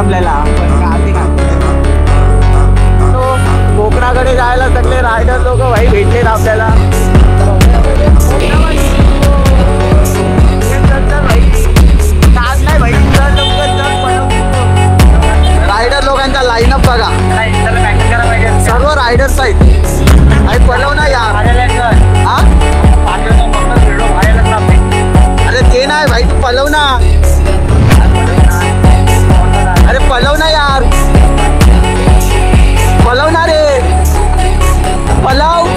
आपल्याला, पण गावी नाही. तो कोकणाकडे जायला सगळे रायडर लोक भाई भेटलेत आपल्याला. रायडर लोकांचा लाईनअप बघा, सर्व रायडर्स आहेत. भाई पलव ना यार. हा अरे ते नाही भाई, तू पलव ना. अरे पलव ना यार, पलव ना रे, पलव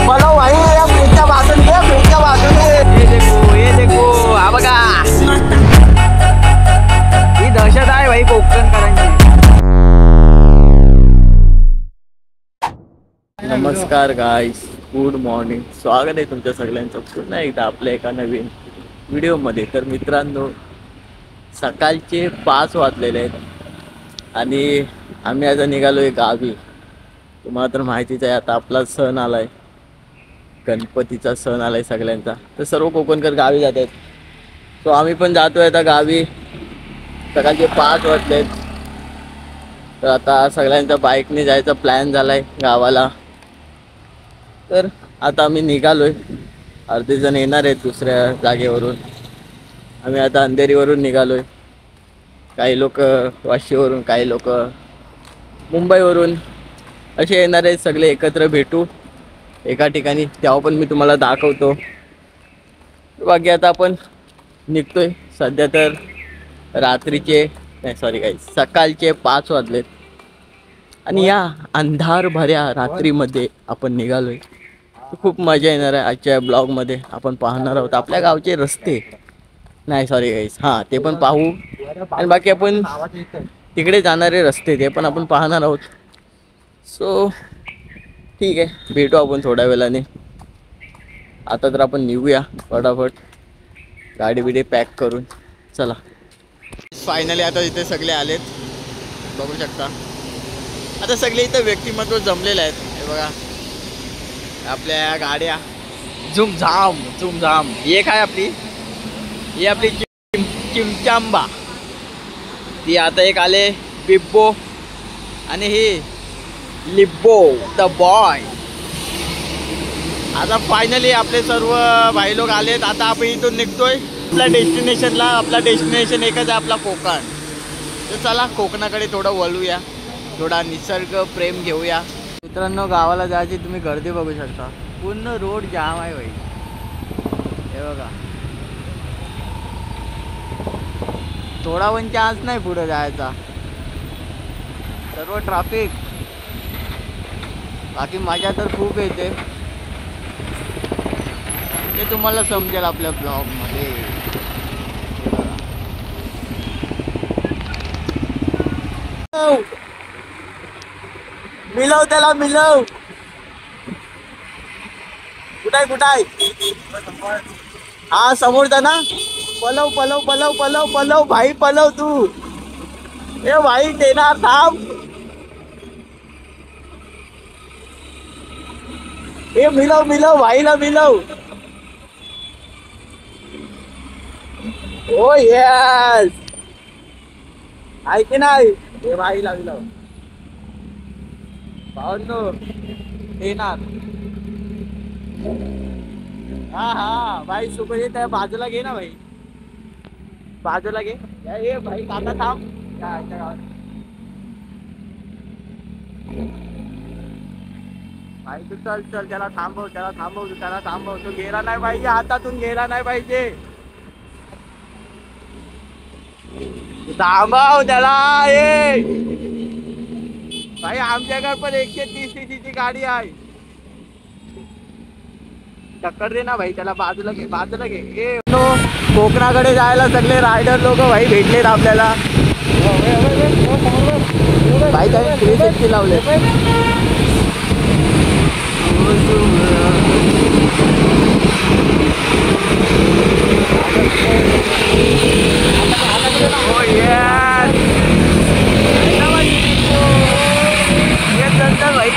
पलव भाई. फ्रीजच्या बाजून घे, फ्रीजच्या बाजून घे. ये देखो हा बघा, ही दहशत आहे भाई कोकणकरांची. नमस्कार गाईस, गुड मॉर्निंग. स्वागत आहे तुमच्या सगळ्यांचं पुन्हा एकदा आपल्या एका नवीन व्हिडिओमध्ये. तर मित्रांनो, सकाळचे 5 वाजलेले आहेत आणि आम्ही आता निघालोय गावी. तुम्हाला तर माहितीच आहे, आता आपला सण आलाय, गणपतीचा सण आलाय सगळ्यांचा. तर सर्व कोकणकर गावी जात आहेत, सो आम्ही पण जातोय आता गावी. सकाळचे 5 वाजलेत. तर आता सगळ्यांचा बाईकने जायचा प्लॅन झालाय गावाला. तर आता आम्ही निघालोय. अर्धे जण येणार आहेत दुसऱ्या जागेवरून. आम्ही आता अंधेरीवरून निघालोय. काही लोक वाशीवरून, काही लोक मुंबईवरून असे येणार आहेत. सगळे एकत्र भेटू एका ठिकाणी, तेव्हा पण मी तुम्हाला दाखवतो. बाकी आता आपण निघतोय. सध्या तर रात्रीचे सकाळचे 5 वाजलेत आणि या अंधार भऱ्या रात्रीमध्ये आपण निघालोय. खूप मजा येणार आहे. आजच्या ब्लॉगमध्ये आपण पाहणार आहोत आपल्या गावचे रस्ते. हां, ते पण पाहू. आणि बाकी आपण तिकडे जाणारे रस्ते ते पण आपण पाहणार आहोत. सो ठीक आहे, भेटू आपण थोड्या वेळाने. आता तर आपण निघूया फटाफट, गाडी बिडी पॅक करून. चला, फायनली आता इथे सगळे आलेत, बघू शकता. आता सगळे इथं व्यक्तिमत्व जमलेले आहेत. हे बघा आपल्या गाड्या झुमझाम. ही काय आपली, ही आपली चिमचांबा. ती आता एक आले बिब्बो आणि ही लिब्बो द बॉय. आता फायनली आपले सर्व भाई लोक आलेत. आता आपण इथून निघतोय आपल्या डेस्टिनेशनला. आपला डेस्टिनेशन एकच आहे, आपला कोकण. तर चला कोकणाकडे थोडं वळूया, थोडा निसर्ग प्रेम घेऊया. मित्रांनो, गावाला जायची तुम्ही गर्दी बघू शकता. पूर्ण रोड जाम आहे भाई. हे बघा, थोडा पण चान्स नाही पुढे जायचा, सर्व ट्रॅफिक. बाकी मजा तर खूप येते, ते तुम्हाला समजेल आपल्या ब्लॉगमध्ये. मिलव त्याला, मिलव. कुठाय हा समोरचा ना. पलव पलव पलव पलव पलव भाई, पलव तू. ए भाई देणार, थांब. ए मिलव भाईला मिलव. ओ यस, ऐक नाही. हे भाईला मिलव भावनो येणार. हा भाई सुपरहिट आहे. बाजूला घे ना भाई, बाजूला घे. ए भाई काका थांब. भाई तू चल, त्याला थांबव. तो गेला नाही पाहिजे, हातातून गेला नाही पाहिजे. थांबव त्याला. ए भाई, आमच्याकडे पण 130 सीसीची गाडी आहे. टक्कर दे ना भाई त्याला. बाजूला घे. ए कोकणाकडे जायला सगळे रायडर लोक भाई भेटलेत आपल्याला. भाई त्याने 360 लावले. भाई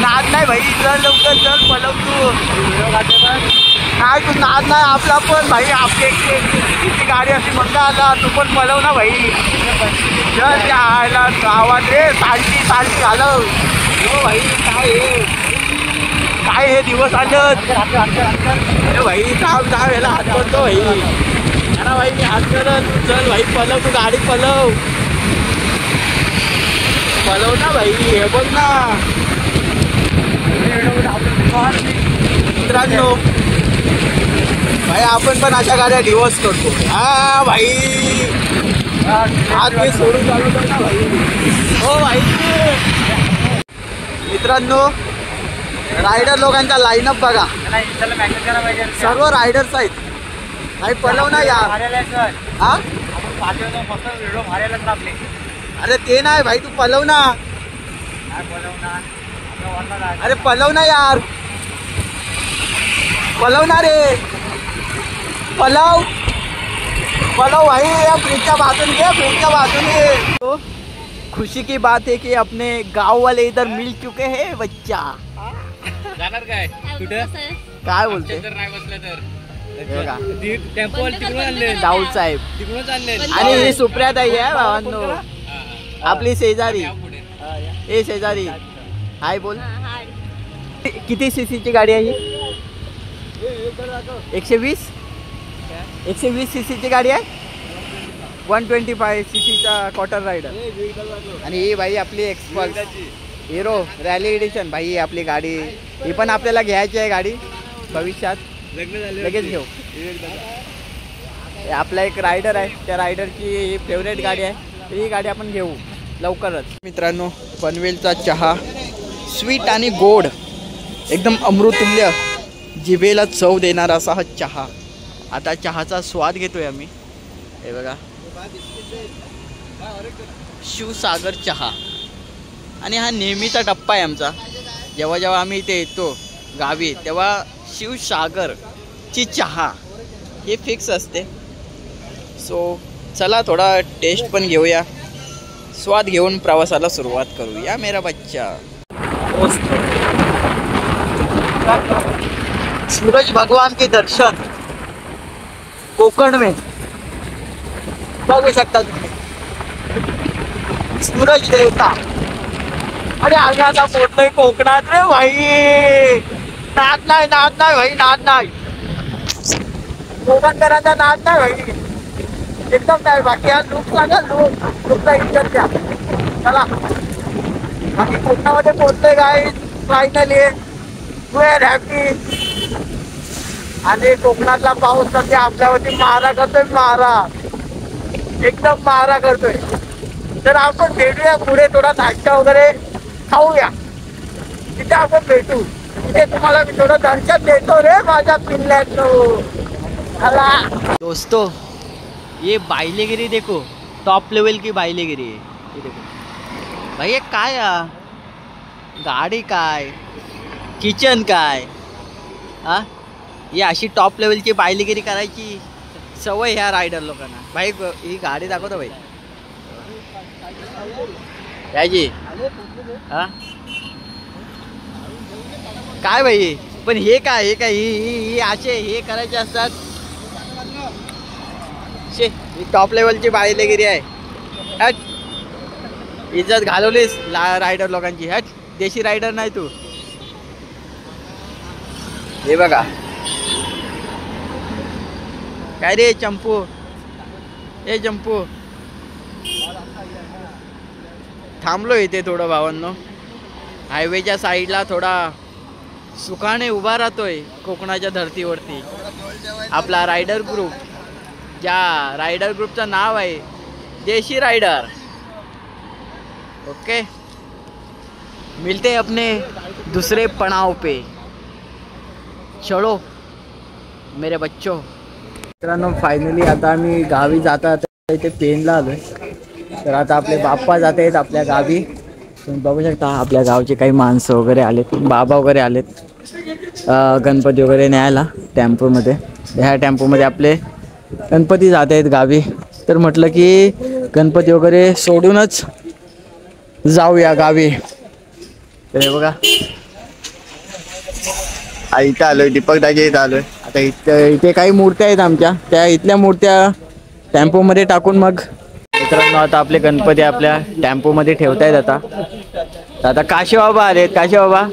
नाद नाही भाई. चल लवकर चल पलव तू काय तू नाद नाही आपला पण भाई आपली एकटी गाडी अशी म्हणता आता तू पण पलव ना भाई चल त्या आयला गावात रे सालटी सालटी घालव हो भाई काय हे दिवस आलं भाई थांब थांब याला हात करतो भाई अरे भाई मी हात करत तू चल भाई पलव तू गाडी पलव पलव ना भाई हे बघ ना मित्रांनो भाई आपण पण अशा गाड्या डिवोर्स करतो हा भाई आज मी सोडून चालवतो ना भाई हो भाई मित्रांनो रायडर लोकांचा लाईनअप बघा सर्व रायडर्स आहेत भाई पलव ना यार हा अरे ते नाही भाई तू पलव ना अरे पलव ना यार पलव ना रे पलव पलव भाई या ब्रिजच्या बाजून घे ब्रिजच्या बाजून घे तो खुशी की बात है कि अपने गांव वाले इधर मिल चुके हैं बच्चा जाणार काय कुठं काय बोलते दाऊद साहेब तिकडून चालले आणि ही सुप्रियाताई आहे भावांनो आपली शेजारी ए शेजारी हाय बोल किती सीसीची गाडी आहे ही 120 सीसीची गाडी आहे 125 सीसीचा क्वार्टर रायडर आणि ही भाई आपली एक्सपल्स हिरो रॅली एडिशन भाई आपली गाडी ही पण आपल्याला घ्यायची आहे गाडी भविष्यात लगेच घेऊ आपला एक रायडर आहे त्या रायडरची ही फेवरेट गाडी आहे ही गाडी आपण घेऊ लवकरच मित्रांनो पनवेलचा चहा स्वीट आणि गोड एकदम अमृतुल्य जिभेला चव देणारा असा हा चहा आता चहाचा स्वाद घेतोय आम्ही हे बघा शिवसागर चहा आणि हा नेहमीचा टप्पा आहे आमचा जेव्हा जेव्हा आम्ही इथे येतो गावी तेव्हा शिवसागरची चहा हे फिक्स असते सो चला थोडा टेस्ट पण घेऊया स्वाद घेऊन प्रवासाला सुरुवात करूया मेरा बच्चा सूरज भगवान के दर्शन कोकण में बघू शकता तुम्ही सूरज देवता अरे आम्ही आता पोहोचलोय कोकणात रे भाई नाद नाही भाई नाद नाही कोकणकरांचा नाद नाही भाई एकदम नाही बाकी हा लूक सांगा लूकचा इज्जत द्या चला बाकी कोकणामध्ये पोहोचलोय काय फायनली वेअर हॅपी आणि कोकणातला पाऊस सध्या आपल्यावरती मारा करतोय मारा एकदम मारा करतोय तर आपण भेटूया पुढे थोडा नाश्ता वगैरे खाऊया तिथे आपण भेटू तिथे तुम्हाला मी थोडं दर्शन देतो रे माझ्या पिल्ल्याचं दोस्तों ये बाइलेगिरी देखो टॉप लेवल की बाइलेगिरी है ये देखो भाई ये काय गाडी काय किचन काय हा ही अशी टॉप लेवलची बाइलेगिरी करायची सवय ह्या रायडर लोकांना भाई ही गाडी दाखवतो भाई याची हा काय भाई पण हे काय ही असे हे करायचे असतात शे ही टॉप लेवलची बाइलेगिरी आहे हट इज्जत घालवलीस रायडर लोकांची हट देशी रायडर नाही तू हे बघा काय रे चंपू ए चंपू थांबलो इथे थोडं भावांनो हायवेच्या साईडला थोडा सुखाने उभा राहतोय कोकणाच्या धर्तीवरती आपला रायडर ग्रुप ज्या रायडर ग्रुपचं नाव आहे देशी रायडर ओके मिलते अपने दूसरे पड़ाव पे चलो मेरे बच्चों मित्रांनो फायनली आता आम्ही गावी जातात इथे पेनला आलोय तर आता आपले बाप्पा जात आहेत आपल्या गावी तुम्ही बघू शकता आपल्या गावचे काही माणसं वगैरे आलेत बाबा वगैरे आलेत गणपती वगैरे न्यायला टेम्पोमध्ये ह्या टेम्पोमध्ये आपले गणपती जात आहेत गावी तर म्हटलं की गणपती वगैरे सोडूनच जाऊया गावी तर हे बघा इथं आलोय दीपक दाजी इथं आलोय. आता इथे काही मूर्त्या आहेत आमच्या, त्या इथल्या मूर्त्या टेम्पो मध्ये टाकून मग मित्रांनो आता आपले गणपती आपल्या टेम्पो मध्ये ठेवतायत. आता काशी बाबा आलेत. काशी बाबा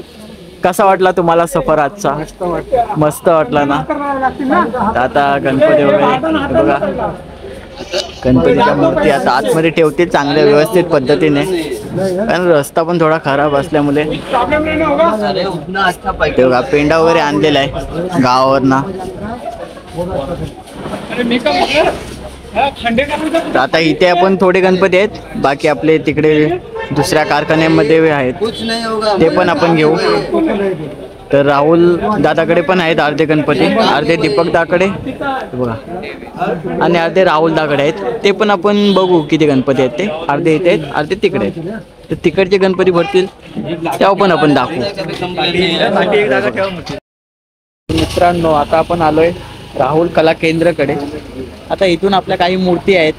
कसा वाटला तुम्हाला सफर आजचा? मस्त वाटला ना. आता गणपती वगैरे बघा, गणपतीच्या मूर्ती आता आतमध्ये ठेवतील चांगल्या व्यवस्थित पद्धतीने, कारण रस्ता पण थोडा खराब असल्यामुळे. बघा पेंडा वगैरे आणलेला आहे गावावरना. आता इथे आपण थोडे गणपती आहेत, बाकी आपले तिकडे दुसऱ्या कारखान्यामध्ये आहेत, ते पण आपण घेऊ. तर राहुल दादाकडे पण आहेत अर्धे गणपती, अर्धे दीपक दाकडे बघा आणि अर्धे राहुल दाकडे आहेत. ते पण आपण बघू किती गणपती आहेत ते. अर्धे इथे आहेत, अर्धे तिकडे आहेत. तर तिकडचे गणपती भरतील तेव्हा पण आपण दाखवू. मित्रांनो आता आपण आलोय राहुल कला केंद्राकडे. आता इथून आपल्या काही मूर्ती आहेत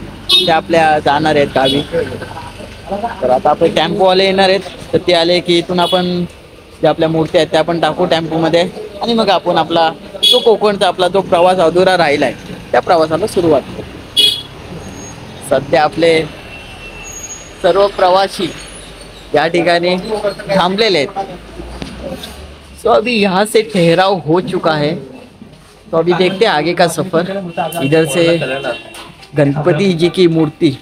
त्या आपल्या जाणार आहेत गावी. तर आता आपले टेम्पोवाले येणार आहेत, तर ते आले की इथून आपण ज्या आपल्या मूर्त्या आहेत त्या आपण टाकू टेम्पोमध्ये, आणि मग आपण आपला जो कोकणचा आपला जो प्रवास अधुरा राहिलाय त्या प्रवासाला सुरुवात करू. सध्या आपले सर्व प्रवासी या ठिकाणी थांबलेले आहेत. सो अभी यहाँ से ठहराव हो चुका है, तो अभी देखते हैं आगे का सफर. इधर से गणपति जी की मूर्ति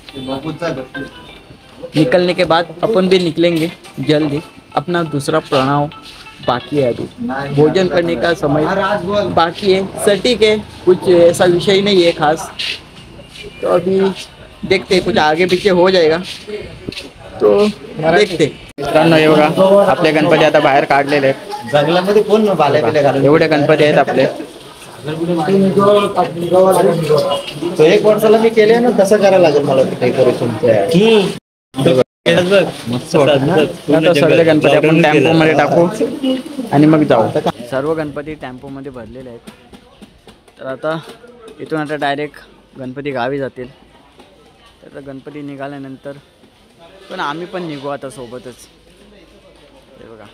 निकलने के बाद अपन भी निकलेंगे जल्दी. अपना दूसरा प्रणव बाकी है, अभी भोजन करने का समय बाकी है. सटीक है, कुछ ऐसा विषय नहीं है खास. तो अभी देखते हैं, कुछ आगे पीछे हो जाएगा तो देखते. मित्रांनो हे बघा आपले गणपती आता बाहेर काढलेले आहेत. जंगलामध्ये कोण एवढे गणपती आहेत आपले. तो एक वर्षाला मी केले ना, तसं करायला लागेल मला डेकोरेशन. सगळे गणपती आपण टेम्पो मध्ये टाकू आणि मग जाऊ. सर्व गणपती टेम्पो मध्ये भरलेले आहेत. तर आता इथून आता डायरेक्ट गणपती गावी जातील. तर गणपती निघाल्यानंतर पण आम्ही पण निघू आता सोबतच. हे बघा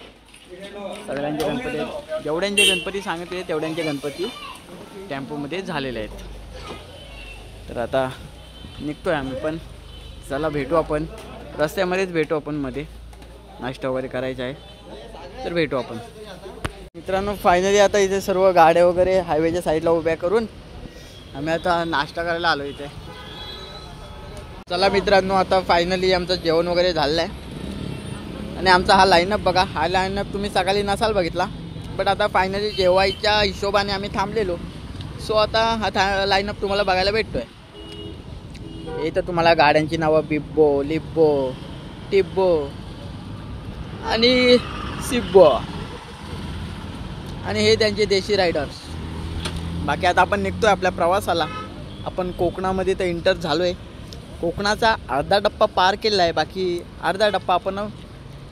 सगळ्यांचे गणपती, जेवढ्यांचे गणपती सांगितले तेवढ्यांचे गणपती टेम्पोमध्ये झालेले आहेत. तर आता निघतोय आम्ही पण. चला भेटू आपण रस्त्यामध्येच, भेटू आपण मध्ये. नाश्ता वगैरे करायचा आहे तर भेटू आपण. मित्रांनो फायनली आता इथे सर्व गाड्या वगैरे हायवेच्या साईडला उभ्या करून आम्ही आता नाश्ता करायला आलो इथे. चला मित्रांनो आता फायनली आमचं जेवण वगैरे झालेलं आहे. आणि आमचा हा लाईनअप बघा, हा लाईनअप तुम्ही सकाळी नसाल बघितला, बट आता फायनली जेवायच्या हिशोबाने आम्ही थांबलेलो. सो आता हा लाईनअप तुम्हाला बघायला भेटतोय. इथं तुम्हाला गाड्यांची नावं बिब्बो, लिब्बो, टिब्बो आणि सिब्बो, आणि हे त्यांचे देशी रायडर्स. बाकी आता आपण निघतोय आपल्या प्रवासाला. आपण कोकणामध्ये तर एंटर झालो आहे. कोकणाचा अर्धा टप्पा पार केला आहे, बाकी अर्धा टप्पा आपण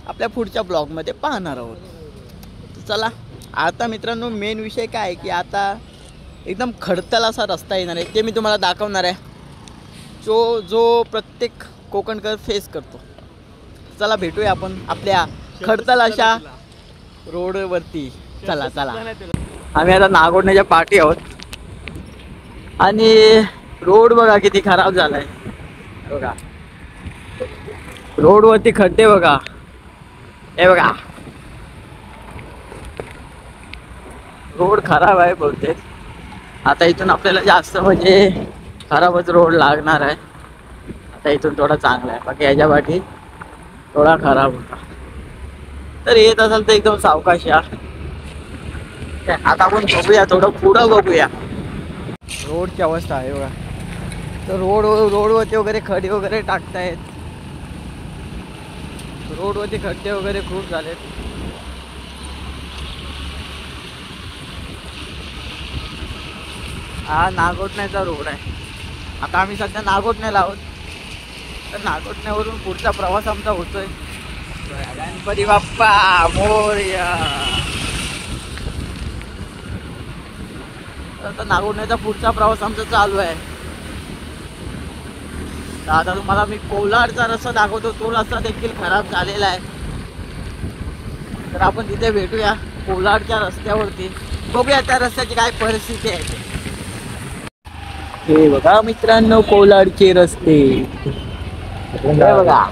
आपल्या पुढच्या ब्लॉगमध्ये पाहणार आहोत. तर चला आता मित्रांनो मेन विषय काय आहे की आता एकदम खडतल असा रस्ता येणार आहे, ते मी तुम्हाला दाखवणार आहे, जो प्रत्येक कोकणकर फेस करतो. चला भेटूया आपण आपल्या खडतल अशा रोडवरती. चला चला. आम्ही आता नागोडण्याच्या पाठी आहोत आणि रोड बघा किती खराब झालाय. बघा रोडवरती खड्डे बघा, हे बघा रोड खराब आहे बहुतेक. आता इथून आपल्याला जास्त म्हणजे खराबच रोड लागणार आहे. आता इथून थोडा चांगला आहे, बाकी याच्या पाठी थोडा खराब होता. तर येत असेल तर एकदम सावकाश या. आता आपण बघूया, थोडं पुढं बघूया रोडची अवस्था आहे बघा. तर रोडवरती वगैरे खडे वगैरे टाकतायत. रोडवरती खड्डे वगैरे खूप झालेत. हा नागोठण्याचा रोड आहे. आता आम्ही सध्या नागोठण्याला आहोत. तर नागोठण्यावरून पुढचा प्रवास आमचा होतोय. गणपती बाप्पा मोरया. आता नागोठण्याचा पुढचा प्रवास आमचा चालू आहे. तर आता तुम्हाला मी कोलाडचा रस्ता दाखवतो. तो रस्ता देखील खराब झालेला आहे. तर आपण तिथे भेटूया. कोलाडच्या रस्त्यावरती. बघूया त्या रस्त्याची काय परिस्थिती आहे. हे बघा मित्रांनो, कोलाडचे रस्ते. हे बघा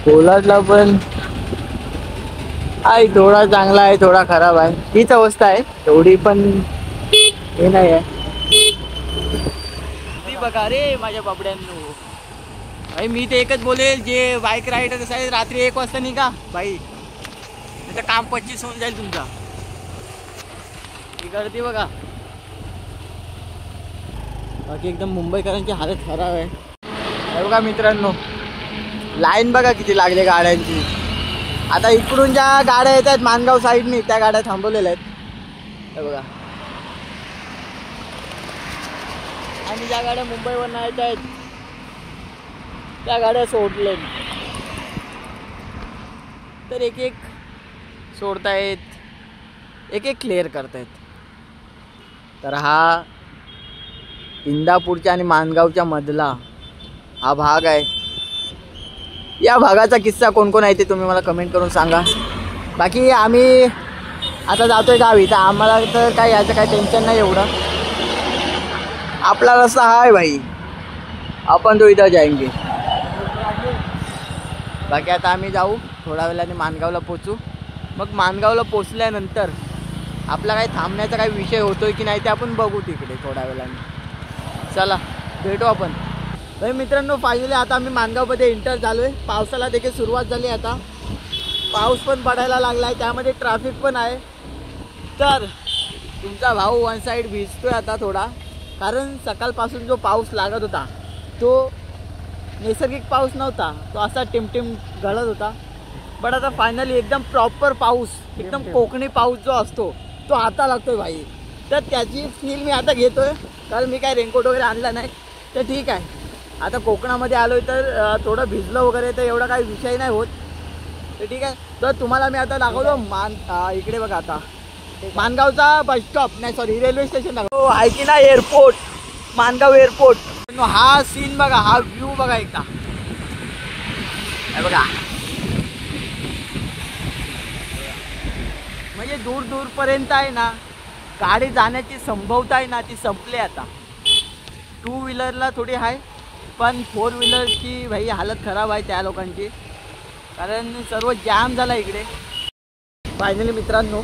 कोलाडला पण आहे, थोडा चांगला आहे थोडा खराब आहे. हीच अवस्था आहे, एवढी पण हे नाही आहे. बघा रे माझ्या बाबड्यांनो, भाई मी ते एकच बोलेल, जे बाईक रायडर असाल रात्री 1 वाजता निघा भाई, नाही काम 25 होऊन जाईल तुमचा. ही गर्दी बघा. बाकी एकदम मुंबईकरांची हालत खराब आहे. हे बघा मित्रांनो, लाईन बघा किती लागले गाड्यांची. आता इकडून ज्या गाड्या येत आहेत मानगाव साईडनी, त्या गाड्या थांबवलेल्या आहेत. हे बघा, आणि ज्या गाड्या मुंबईवरून येत आहेत त्या गाड्या सोडले. तर एक एक सोडतायत, एक एक क्लिअर करतायत. तर हा इंदापूरच्या आणि मानगावच्या मधला हा भाग आहे. या भागाचा किस्सा कोण कोण आहे ते तुम्ही मला कमेंट करून सांगा. बाकी आम्ही आता जातोय गावी, तर आम्हाला तर काय याचं काय टेन्शन नाही एवढं. आपला रस्ता हा आहे भाई, आपण तो इथं जाएंगे. बाकी आता आम्ही जाऊ थोड्या वेळाने मानगावला पोचू. मग मानगावला पोचल्यानंतर आपला काही थांबण्याचा काही विषय होतोय की नाही ते आपण बघू तिकडे थोड्या वेळाने. चला भेटू आपण. तर मित्रांनो फायनली आता आम्ही मानगावमध्ये एंटर झालो आहे. पावसाला देखील सुरुवात झाली. आता पाऊस पण पडायला लागला आहे, त्यामध्ये ट्रॅफिक पण आहे. तर तुमचा भाऊ वन साईड भिजतोय आता थोडा, कारण सकाळपासून जो पाऊस लागत होता तो नैसर्गिक पाऊस नव्हता, तो असा टिमटिम गळत होता. बट आता फायनली एकदम प्रॉपर पाऊस, एकदम कोकणी पाऊस जो असतो तो आता लागतोय भाई. तर त्याची फील मी आता घेतोय, कारण मी काय रेनकोट वगैरे आणला नाही. तर ठीक आहे, आता कोकणामध्ये आलोय तर थोडं भिजलं वगैरे तर एवढा काही विषय नाही होत. तर ठीक आहे, तर तुम्हाला मी आता दाखवतो इकडे बघा, आता मानगावचा बस स्टॉप नाही सॉरी रेल्वे स्टेशन दाखवतो. आहे की नाही एअरपोर्ट, मानगाव एअरपोर्ट. हा सीन बघा, हा व्ह्यू बघा एकदा. बघा म्हणजे दूर दूरपर्यंत आहे ना गाडी जाण्याची संभवता आहे ना ती संपली. आता 2 व्हीलरला थोडी आहे, पण 4 व्हीलरची भाई हालत खराब आहे त्या लोकांची, कारण सर्व जाम झाला इकडे. फायनली मित्रांनो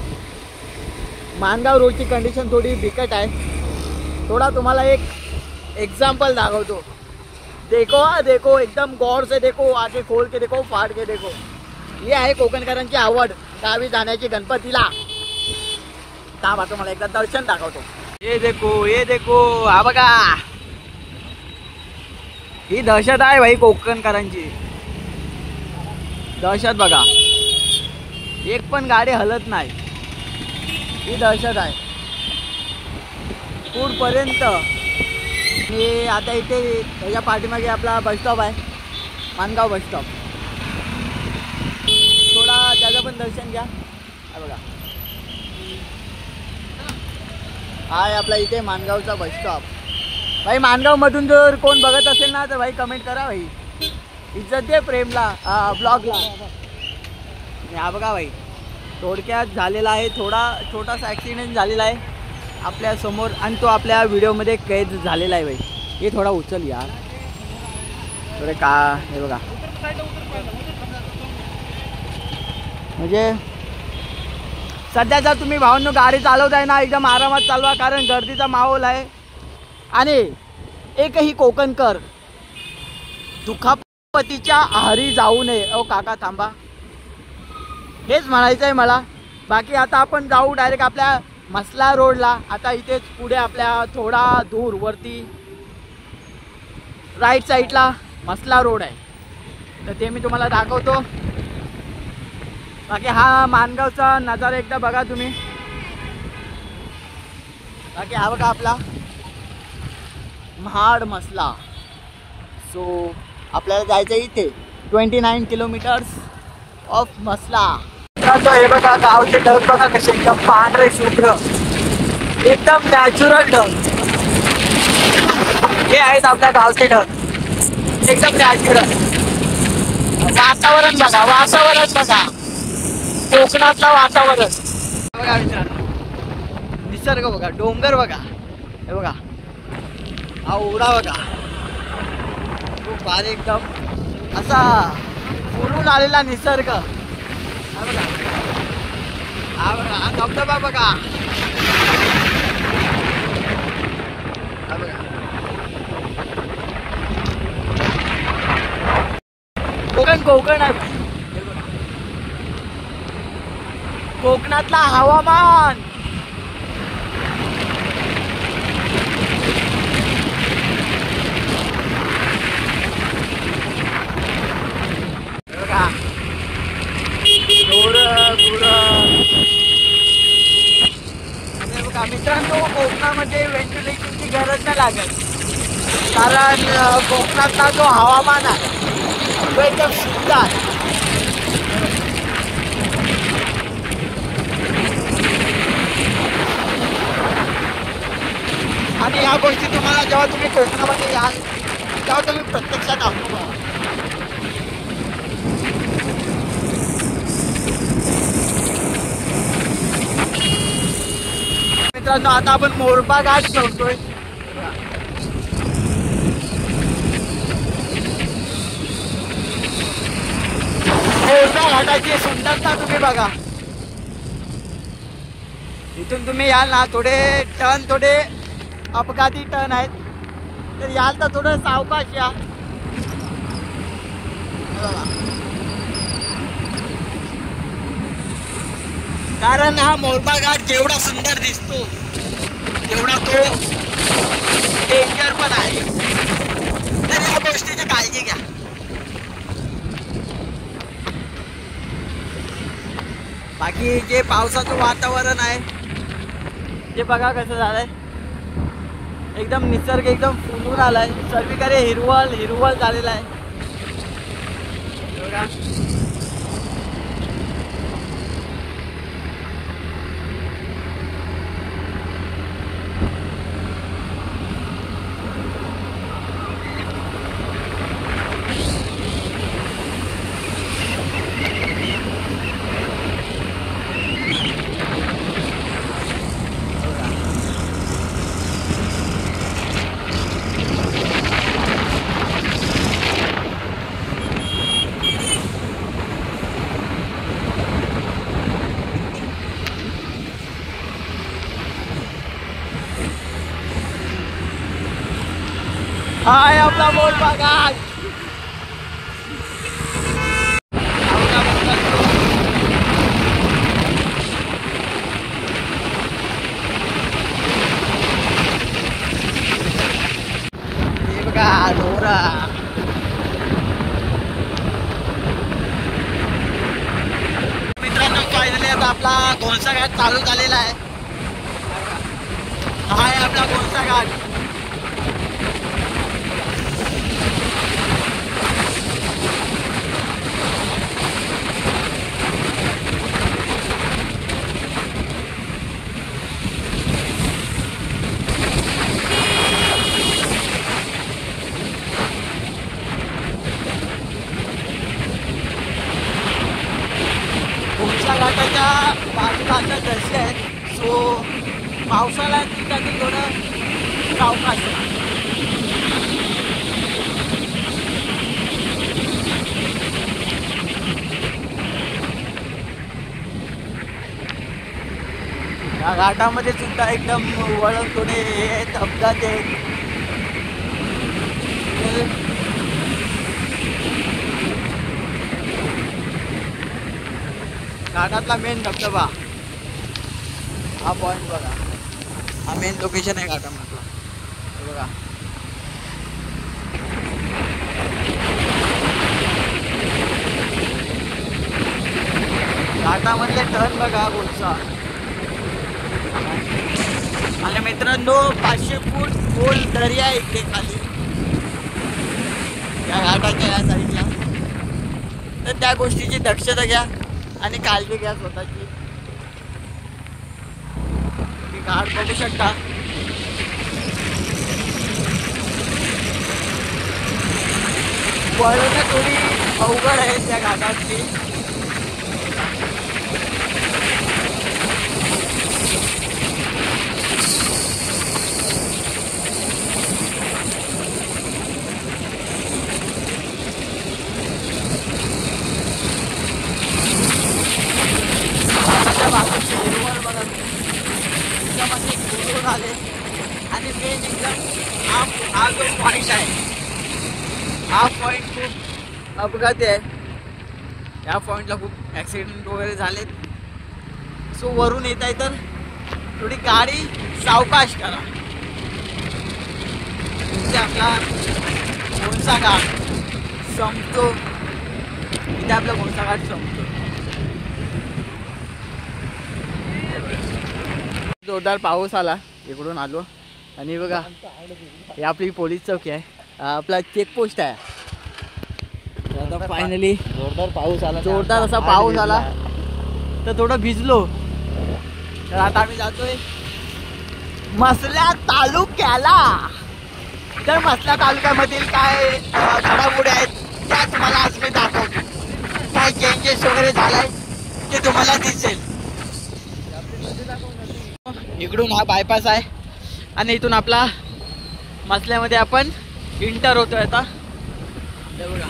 मानगाव रोडची कंडिशन थोडी बिकट आहे. थोडा तुम्हाला एक एग्जाम्पल दाखवतो. देखो हा देखो, एकदम गौर से देखो, आगे खोल के देखो, फाड़ के देखो. ही आहे कोकणकरांची आवड गावी जाण्याची गणपतीला. थांबा तुम्हाला एकदा दर्शन दाखवतो. ये देखो ये देखो, हा बघा ही दहशत आहे भाई कोकणकरांची. दहशत बघा, एक पण गाडी हलत नाही, ही दहशत आहे पूरपर्यंत. हे आता इथे त्याच्या पाठीमागे आपला बस स्टॉप आहे, मानगाव बस स्टॉप. थोडा त्याचं पण दर्शन घ्या. हा बघा, हा आहे आपला इथे मानगावचा बस स्टॉप. भाई मानगावमधून जर कोण बघत असेल ना तर भाई कमेंट करा भाई, इज्जत दे प्रेमला, ब्लॉगला. हा बघा भाई, थोडक्यात झालेला आहे, थोडा छोटासा ॲक्सिडेंट झालेला आहे आपल्या समोर, आणि तो आपल्या व्हिडिओमध्ये कैद झालेला आहे भाई. हे थोडा उचल यार थोडे का. हे बघा म्हणजे सध्याचा तुम्ही भावांनो गाडी चालवताय ना एकदम आरामात चालवा, कारण गर्दीचा माहोल आहे. आणि एकही कोकणकर दुखापतीच्या आहारी जाऊ नये. ओ काका थांबा, हेच म्हणायचं आहे मला. बाकी आता आपण जाऊ डायरेक्ट आपल्या मसला रोडला. आता इथेच पुढे आपल्या थोडा दूर वरती राईट साईडला मसला रोड आहे, तर ते मी तुम्हाला दाखवतो. बाकी हा मानगावचा नजारा एकदा बघा तुम्ही. बाकी हा बघा आपला महाड मसला. सो आपल्याला जायचं इथे 29 किलोमीटर्स ऑफ मसला. हे बघा गावचे ढग बघा कसे एकदम पांढरे शुभ्र, एकदम नॅचरल ढग. हे आहेत आपल्या गावचे ढग, एकदम नॅचरल. वातावरण बघा, वातावरण बघा, कोकणातलं वातावरण बघा मित्रांनो, निसर्ग बघा, डोंगर बघा, हे बघा, हा ओढा बघा, खूप भारी एकदम असा फुलून आलेला निसर्ग, हा बघा, हा बघा, हा धबधबा बघा, हा बघा, कोकण आहे, कोकणातला हवामान बघा, बघा मित्रांनो, कोकणामध्ये व्हेंटिलेशनची गरज नाही लागत, कारण कोकणातला जो हवामान आहे तो एकदम शुद्ध आहे. आणि या गोष्टी तुम्हाला जेव्हा तुम्ही कोकणामध्ये याल तेव्हा तुम्ही प्रत्यक्षात अनुभवा. मित्रांनो, आता आपण मोरबा घाट चढतोय. मोरबा घाटाची सुंदरता तुम्ही बघा. इथून तुम्ही याल ना, थोडे अपघाती टर्न आहेत, तर याल तर थोडं सावकाश या. कारण हा मोरबा घाट जेवढा सुंदर दिसतो तेवढा तो डेंजर पण आहे, तर या गोष्टीची काळजी घ्या. बाकी जे पावसाचं वातावरण आहे ते बघा कसं झालंय, एकदम निसर्ग एकदम फुलून आलाय, सर्वीकडे हिरवळ झालेला आहे बघा. हाय आपला मोरबा घाट. हे बघा डोंगरा, मित्रांनो, फायनली आता आपला घोणसा घाट चालू झालेला आहे. हाय आपला घोणसा घाट. घाटाच्या बाजूला अशा दर्शे आहेत, सो पावसाळ्यात ठिकाणी थोडं सावकाश आहे. या घाटामध्ये सुद्धा एकदम वळण थोडे धबधबे आहेत. घाटातला मेन धबधबा हा पॉइंट बघा, हा मेन लोकेशन आहे घाटामधला, बघा. घाटामधले टर्न बघा घोणसा. आणि मित्रांनो, 500 फूट खोल दर्या आहे इथे खाली या घाटाच्या या साईडला, तर त्या गोष्टीची दक्षता घ्या आणि काळजी घ्या स्वतःची. तुम्ही घाट बघू शकता, वळणं थोडी अवघड आहे त्या घाटातली. आले आणि मेन एकदम हा जो पॉईंट आहे, हा पॉईंट खूप अपघाती आहे. या पॉईंटला खूप ॲक्सिडेंट वगैरे झालेत. सो वरून येत आहे तर थोडी गाडी सावकाश करा. इथे आपला घोणसा घाट संपतो. इथे आपला घोणसा घाट संपतो. जोरदार पाऊस आला. इकडून आलो आणि बघा ही आपली पोलीस चौकी आहे. आपला चेकपोस्ट आहे. आता फायनली जोरदार पाऊस आला. जोरदार असा पाऊस आला तर थोडं भिजलो. तर आता आम्ही जातोय मसल्या तालुक्याला. तर मसल्या तालुक्यामधील काय घडामोडी आहेत त्या तुम्हाला आज मी दाखवतो. काय चेंजेस वगैरे झालाय ते तुम्हाला दिसेल. इकडून हा बायपास आहे आणि इथून आपला मसल्यामध्ये आपण इंटर होतोय आता. हे बघा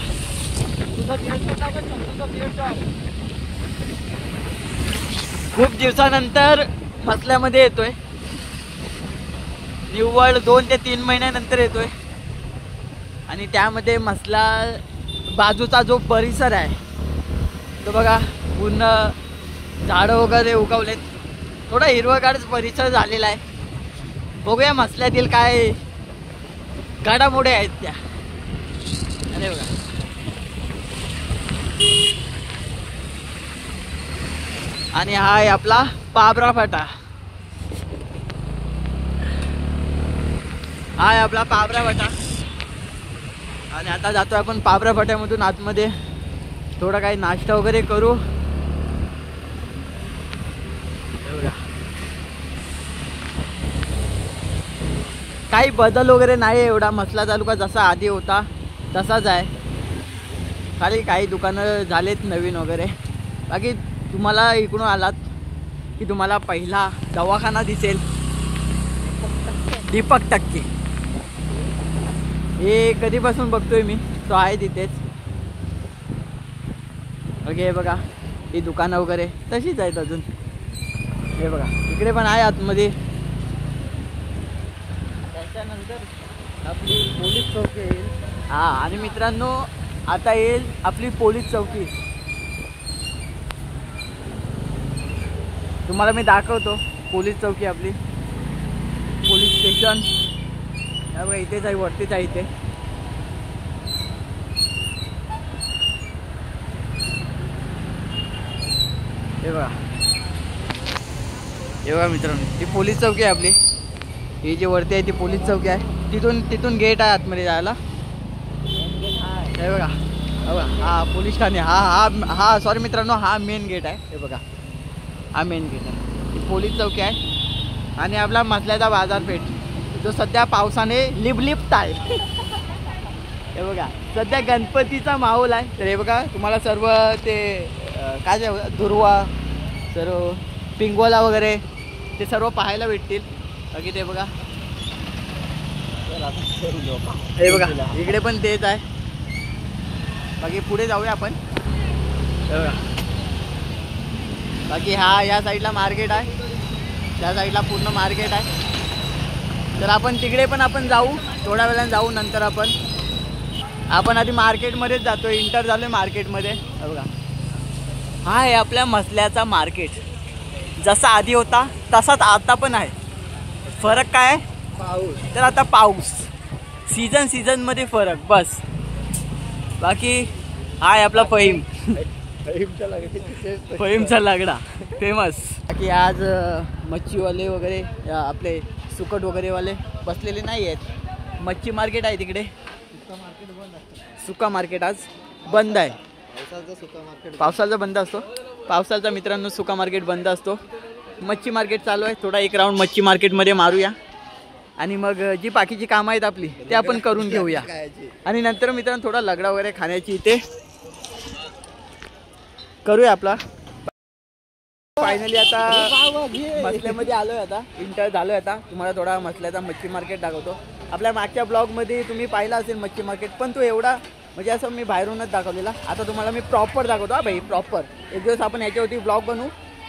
खूप दिवसानंतर मसल्यामध्ये येतोय. निव्वळ 2 ते 3 महिन्यानंतर येतोय. आणि त्यामध्ये मसला बाजूचा जो परिसर आहे तो बघा पूर्ण झाडं वगैरे उगवलेत. थोडा हिरवगार परिसर झालेला आहे. बघूया मसल्यातील काय घडामोडी आहेत त्या. अरे बघा आणि हा आहे आपला पाबरा फाटा. हा आहे आपला पाबरा फाटा. आणि आता जातो आपण पाबरा फाट्यामधून आतमध्ये. थोडा काही नाश्ता वगैरे करू. काही बदल वगैरे नाही एवढा. मसला तालुका जसा आधी होता तसाच आहे. खाली काही दुकानं झालेत नवीन वगैरे. बाकी तुम्हाला इकडून आलात की तुम्हाला पहिला दवाखाना दिसेल दीपक टक्के. हे कधीपासून बघतोय मी. तो आहे तिथेच. ओके बघा ही दुकानं वगैरे तशीच आहेत अजून. हे बघा इकडे पण आहे आतमध्ये. त्याच्यानंतर आपली पोलीस चौकी येईल. हा आणि मित्रांनो आता येईल आपली पोलीस चौकी. तुम्हाला मी दाखवतो पोलीस चौकी आपली. पोलीस स्टेशन हे बघा इथेच आहे. वरतीच आहे इथे. हे बघा मित्रांनो ही पोलीस चौकी आहे आपली. ही जी वरती आहे ती पोलीस चौकी आहे. तिथून गेट आहे आतमध्ये जायला. हे बघा हा पोलीस ठाणे. हा सॉरी मित्रांनो हा मेन गेट आहे. हे बघा हा मेन गेट आहे. ही पोलीस चौकी आहे. आणि आपला मसल्याचा बाजारपेठ जो सध्या पावसाने लिबलिप्त आहे. हे बघा सध्या गणपतीचा माहोल आहे. तर हे बघा तुम्हाला सर्व ते काय जे दुर्वा सर्व पिंगोला वगैरे ते सर्व पाहायला भेटतील. बाकी ते बघा हे बघा इकडे पण तेच आहे. बाकी पुढे जाऊया आपण. हे बघा बाकी हा या साईडला मार्केट आहे. त्या साईडला पूर्ण मार्केट आहे. तर आपण तिकडे पण आपण जाऊ थोड्या वेळाने जाऊ. नंतर आपण आधी मार्केटमध्येच जातो. इंटर झालो मार्केटमध्ये. हे बघा हा आहे आपल्या मसल्याचा मार्केट. जसा आधी होता तसाच आता पण आहे. फरक काय पाऊस. तर आता पाऊस सीझनमध्ये फरक बस. बाकी हा आहे आपला फहीमचा लगडा फेमस. बाकी आज मच्छीवाले वगैरे आपले सुकट वगैरेवाले बसलेले नाही आहेत. मच्छी मार्केट आहे तिकडे. सुका मार्केट आज बंद आहे. पावसाचा बंद असतो. पावसाचा मित्रांनो सुका मार्केट बंद असतो. मच्छी मार्केट चालू आहे. थोडा एक राऊंड मच्छी मार्केटमध्ये मारूया आणि मग जी बाकीची कामं आहेत आपली ते आपण करून घेऊया. आणि नंतर मित्रांनो थोडा लगडा वगैरे खाण्याची इथे करूया आपला. फायनली आता मसल्यामध्ये आलोय, आता इंटर झालोय. आता तुम्हाला थोडा मसल्याचा मच्छी मार्केट दाखवतो. आपल्या मागच्या ब्लॉगमध्ये तुम्ही पाहिला असेल मच्छी मार्केट, पण तो एवढा म्हणजे असं मी बाहेरूनच दाखवलेला. आता तुम्हाला मी प्रॉपर दाखवतो. हा भाई प्रॉपर एक दिवस आपण याच्यावरती ब्लॉग बनवू,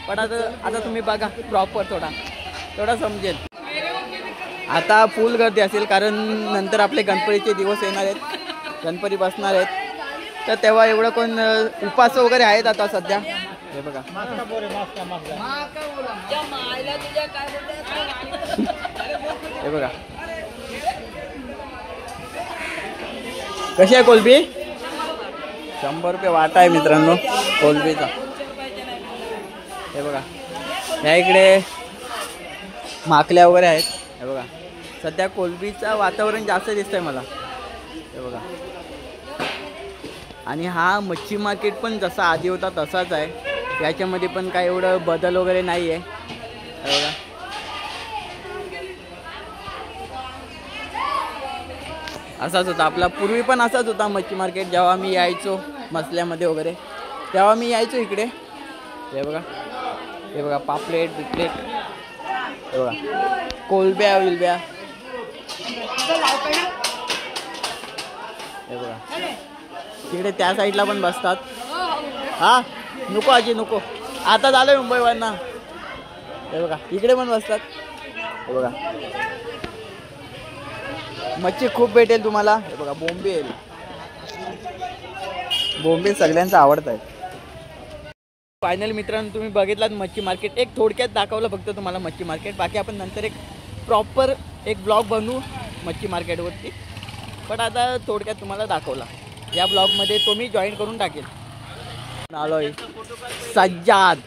पण आता तुम्ही बघा प्रॉपर थोडा समजेल. आता फुल गर्दी असेल, कारण नंतर आपले गणपतीचे दिवस येणार आहेत, गणपती बसणार आहेत. तर तेव्हा एवढं कोण उपास वगैरे आहेत आता सध्या. हे बघा हे बघा कशी आहे कोलबी. 100 रुपये वाटा आहे मित्रांनो कोलबीचा. हे बघा ह्या इकडे माकल्या वगैरे आहेत. हे बघा सध्या कोलबीचं वातावरण जास्त दिसतंय मला. हे बघा आणि हा मच्छी मार्केट पण जसा आधी होता तसाच आहे. याच्यामध्ये पण काय एवढं बदल वगैरे नाही आहे. हे बघा असाच होता आपला, पूर्वी पण असाच होता मच्छी मार्केट. जेव्हा मी यायचो मसल्यामध्ये वगैरे तेव्हा मी यायचो इकडे. हे बघा पापलेट बिपलेट. हे बघा कोलब्या विलब्या. हे बघा तिकडे त्या साईडला पण बसतात. हा नको आजी नको, आता झालं मुंबईवरनं. हे बघा इकडे पण बसतात. हे बघा मच्छी खूप भेटेल तुम्हाला. हे बघा बोंबील सगळ्यांचं आवडत आहे. फायनल मित्रांनो तुम्ही बघितलात मच्छी मार्केट. एक थोडक्यात दाखवलं फक्त तुम्हाला मच्छी मार्केट. बाकी आपण नंतर एक प्रॉपर एक ब्लॉग बनवू मच्छी मार्केटवरती, पण आता थोडक्यात तुम्हाला दाखवला. या ब्लॉगमध्ये तो मी जॉईन करून टाकेल. आलोय सज्जाद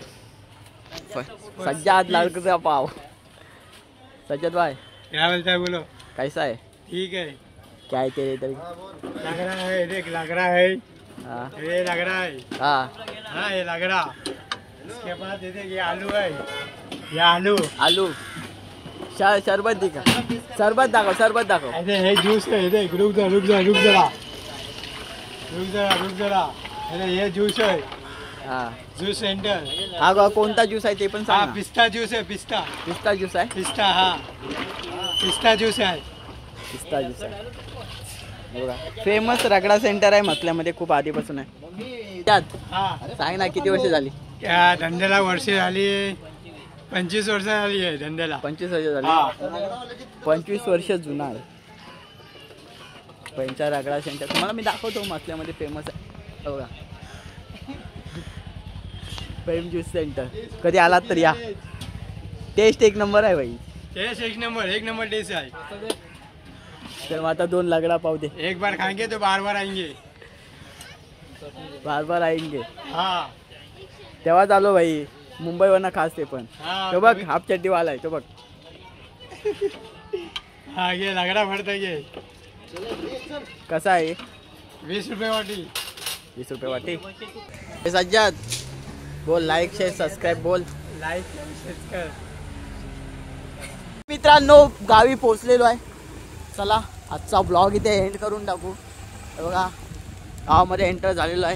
लाडका पाव. सज्जाद भाई क्या बोलता है बोलो. कैसा है. ठीक है. क्या है तेरे इधर. लग रहा है देख, लग रहा है. हाँ ये लग रहा है. हाँ ये लग रहा. इसके बाद ये देख, ये आलू है. ये आलू शरबत दिखा. सरबत दाखव. ऐसे है जूस है. देख रुक जरा. अरे ये जूस है. हाँ जूस सेंटर. हा कोणता ज्यूस आहे ते पण सांग ना. पिस्ता जूस है. पिस्ता ज्यूस आहे. पिस्ता जूस है. पिस्ता ज्यूस आहे. हे बघा फेमस रगडा सेंटर आहे मसल्यामध्ये, खूप आधीपासून आहे. त्यात सांग ना किती वर्ष झाली. क्या धंद्याला वर्ष झाली. 25 वर्ष झाली आहे धंद्याला. 25 वर्ष झाली. 25 वर्ष जुना आहे पंचा रगडा सेंटर. तुम्हाला मी दाखवतो मसल्यामध्ये फेमस आहे. बघा प्रेम ज्यूस सेंटर. कधी आलात तर या. टेस्ट एक नंबर आहे भाई. टेस्ट एक नंबर टेस्ट है. तर मग आता 2 लगड़ा पाव दे. एक बार खाएंगे तो बार बार आएंगे. हाँ तेव्हाच आलो भाई मुंबईवरनं खास. ते पण तो बघ हाफ चड्डी वाला आहे तो बघ. हाँ ये लगड़ा भरता है. कसा आहे. 20 रुपये वाटी. 20 रुपये वाटी. हे सज्जाद बोल लाईक शेअर सबस्क्राईब बोल. Like subscribe. मित्रांनो गावी पोहोचलेलो आहे. चला आजचा ब्लॉग इथे एंड करून टाकू. बघा गावामध्ये एंटर झालेलो आहे.